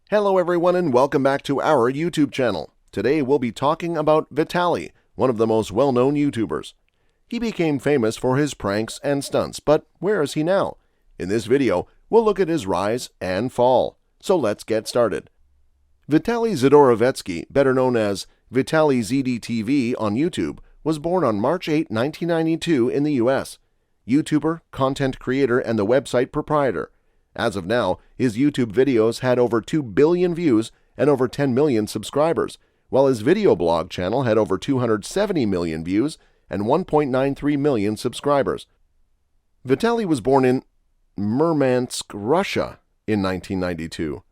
Hello everyone and welcome back to our YouTube channel. Today we'll be talking about Vitaly, one of the most well-known YouTubers. He became famous for his pranks and stunts, but where is he now? In this video, we'll look at his rise and fall. So let's get started. VitalyzdTv, better known as VitalyzdTv on YouTube, was born on March 8, 1992 in the US. YouTuber, content creator, and the website proprietor. As of now, his YouTube videos had over 2 billion views and over 10 million subscribers, while his video blog channel had over 270 million views and 1.93 million subscribers. Vitaly was born in Murmansk, Russia in 1992.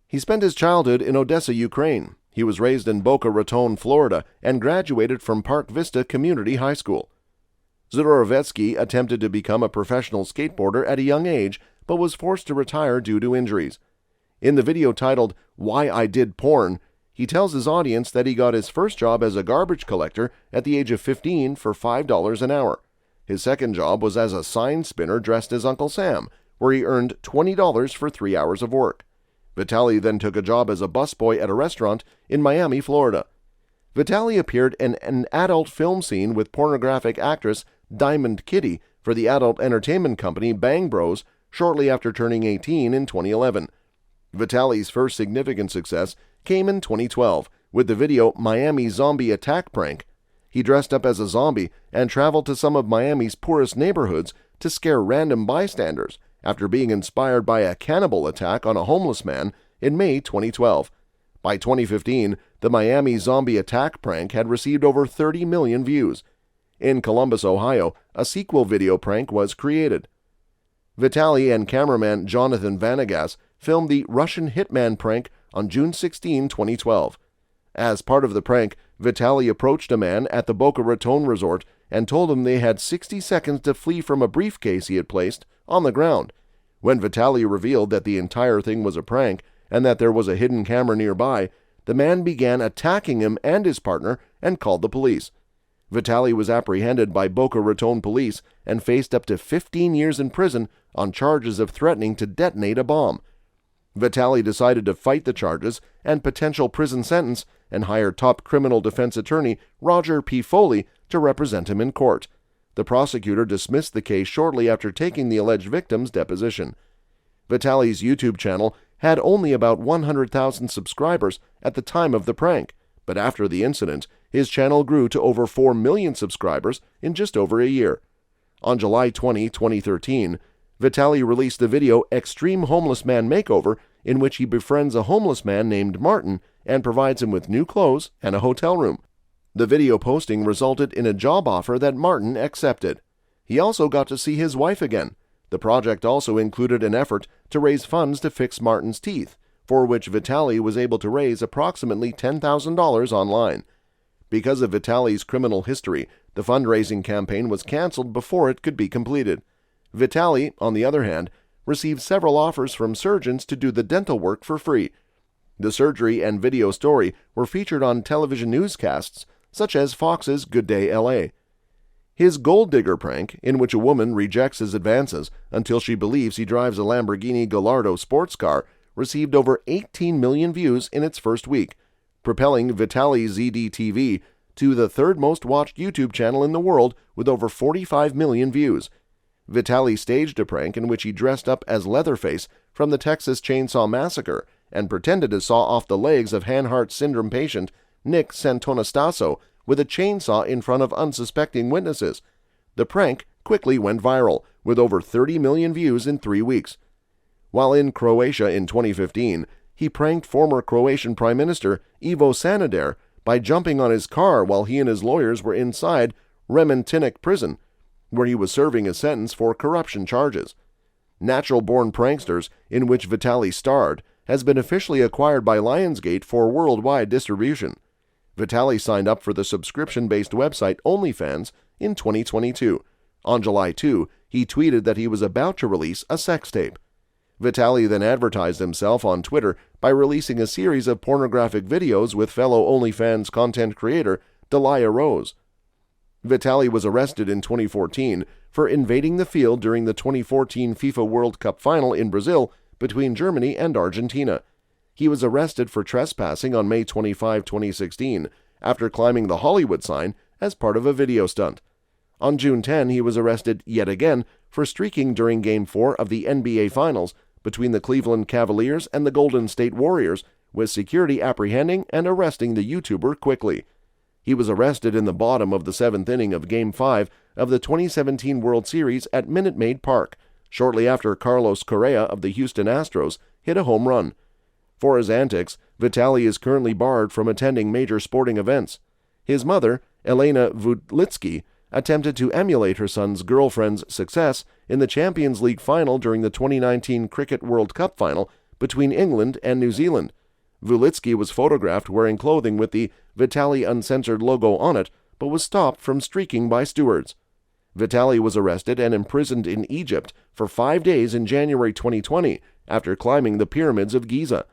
He spent his childhood in Odessa, Ukraine. He was raised in Boca Raton, Florida, and graduated from Park Vista Community High School. Zdorowetsky attempted to become a professional skateboarder at a young age, but was forced to retire due to injuries. In the video titled, "Why I Did Porn," he tells his audience that he got his first job as a garbage collector at the age of 15 for $5 an hour. His second job was as a sign spinner dressed as Uncle Sam, where he earned $20 for 3 hours of work. Vitaly then took a job as a busboy at a restaurant in Miami, Florida. Vitaly appeared in an adult film scene with pornographic actress Diamond Kitty for the adult entertainment company Bang Bros shortly after turning 18 in 2011. Vitaly's first significant success came in 2012 with the video Miami Zombie Attack Prank. He dressed up as a zombie and traveled to some of Miami's poorest neighborhoods to scare random bystanders after being inspired by a cannibal attack on a homeless man in May 2012. By 2015, the Miami Zombie Attack Prank had received over 30 million views. In Columbus, Ohio, a sequel video prank was created. Vitaly and cameraman Jonathan Vanagas filmed the Russian hitman prank on June 16, 2012. As part of the prank, Vitaly approached a man at the Boca Raton resort and told him they had 60 seconds to flee from a briefcase he had placed on the ground. When Vitaly revealed that the entire thing was a prank and that there was a hidden camera nearby, the man began attacking him and his partner and called the police. Vitaly was apprehended by Boca Raton police and faced up to 15 years in prison on charges of threatening to detonate a bomb. Vitaly decided to fight the charges and potential prison sentence and hired top criminal defense attorney Roger P. Foley to represent him in court. The prosecutor dismissed the case shortly after taking the alleged victim's deposition. Vitaly's YouTube channel had only about 100,000 subscribers at the time of the prank, but after the incident, his channel grew to over 4 million subscribers in just over a year. On July 20, 2013, Vitaly released the video Extreme Homeless Man Makeover, in which he befriends a homeless man named Martin and provides him with new clothes and a hotel room. The video posting resulted in a job offer that Martin accepted. He also got to see his wife again. The project also included an effort to raise funds to fix Martin's teeth, for which Vitaly was able to raise approximately $10,000 online. Because of Vitaly's criminal history, the fundraising campaign was canceled before it could be completed. Vitaly, on the other hand, received several offers from surgeons to do the dental work for free. The surgery and video story were featured on television newscasts such as Fox's Good Day LA. His gold digger prank, in which a woman rejects his advances until she believes he drives a Lamborghini Gallardo sports car, received over 18 million views in its first week, propelling VitalyzdTv to the third most watched YouTube channel in the world with over 45 million views. Vitaly staged a prank in which he dressed up as Leatherface from the Texas Chainsaw Massacre and pretended to saw off the legs of Hanhart syndrome patient Nick Santonastaso with a chainsaw in front of unsuspecting witnesses. The prank quickly went viral, with over 30 million views in 3 weeks. While in Croatia in 2015, he pranked former Croatian Prime Minister Ivo Sanader by jumping on his car while he and his lawyers were inside Remetinec prison, where he was serving a sentence for corruption charges. Natural-born pranksters, in which Vitaly starred, has been officially acquired by Lionsgate for worldwide distribution. Vitaly signed up for the subscription-based website OnlyFans in 2022. On July 2, he tweeted that he was about to release a sex tape. Vitaly then advertised himself on Twitter by releasing a series of pornographic videos with fellow OnlyFans content creator Delia Rose. Vitaly was arrested in 2014 for invading the field during the 2014 FIFA World Cup final in Brazil between Germany and Argentina. He was arrested for trespassing on May 25, 2016, after climbing the Hollywood sign as part of a video stunt. On June 10, he was arrested yet again for streaking during Game 4 of the NBA Finals between the Cleveland Cavaliers and the Golden State Warriors, with security apprehending and arresting the YouTuber quickly. He was arrested in the bottom of the 7th inning of Game 5 of the 2017 World Series at Minute Maid Park, shortly after Carlos Correa of the Houston Astros hit a home run. For his antics, Vitaly is currently barred from attending major sporting events. His mother, Elena Vulitsky, attempted to emulate her son's girlfriend's success in the Champions League final during the 2019 Cricket World Cup final between England and New Zealand. Vulitsky was photographed wearing clothing with the Vitaly Uncensored logo on it, but was stopped from streaking by stewards. Vitaly was arrested and imprisoned in Egypt for 5 days in January 2020 after climbing the pyramids of Giza.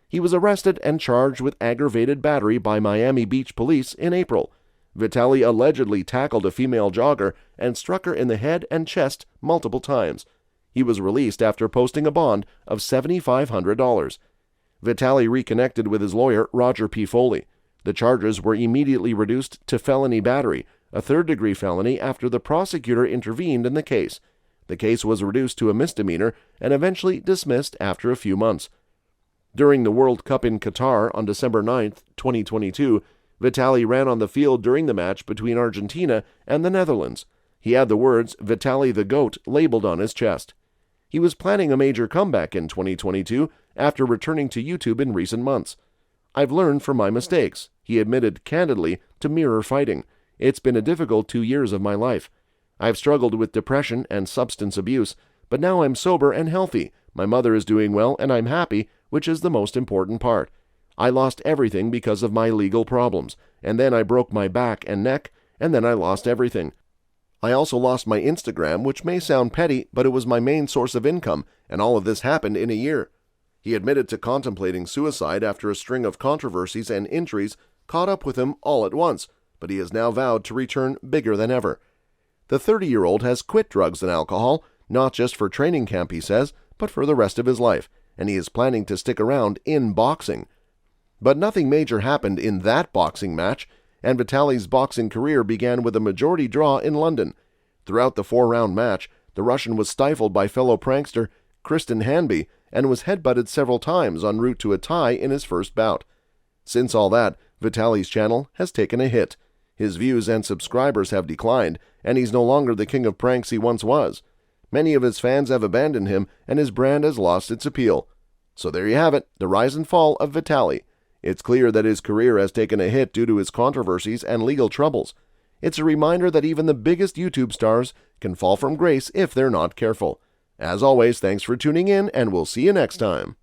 He was arrested and charged with aggravated battery by Miami Beach police in April. Vitaly allegedly tackled a female jogger and struck her in the head and chest multiple times. He was released after posting a bond of $7,500. Vitaly reconnected with his lawyer, Roger P. Foley. The charges were immediately reduced to felony battery, a third-degree felony, after the prosecutor intervened in the case. The case was reduced to a misdemeanor and eventually dismissed after a few months. During the World Cup in Qatar on December 9, 2022, Vitaly ran on the field during the match between Argentina and the Netherlands. He had the words "Vitaly the GOAT" labeled on his chest. He was planning a major comeback in 2022 after returning to YouTube in recent months. "I've learned from my mistakes," he admitted candidly to Mirror Fighting. "It's been a difficult 2 years of my life. I've struggled with depression and substance abuse, but now I'm sober and healthy. My mother is doing well and I'm happy, which is the most important part. I lost everything because of my legal problems, and then I broke my back and neck, and then I lost everything. I also lost my Instagram, which may sound petty, but it was my main source of income, and all of this happened in a year." He admitted to contemplating suicide after a string of controversies and injuries caught up with him all at once, but he has now vowed to return bigger than ever. The 30-year-old has quit drugs and alcohol, not just for training camp, he says, but for the rest of his life, and he is planning to stick around in boxing. But nothing major happened in that boxing match, and Vitaly's boxing career began with a majority draw in London. Throughout the 4-round match, the Russian was stifled by fellow prankster Kristen Hanby and was headbutted several times en route to a tie in his first bout. Since all that, Vitaly's channel has taken a hit. His views and subscribers have declined, and he's no longer the king of pranks he once was. Many of his fans have abandoned him, and his brand has lost its appeal. So there you have it, the rise and fall of Vitaly. It's clear that his career has taken a hit due to his controversies and legal troubles. It's a reminder that even the biggest YouTube stars can fall from grace if they're not careful. As always, thanks for tuning in, and we'll see you next time.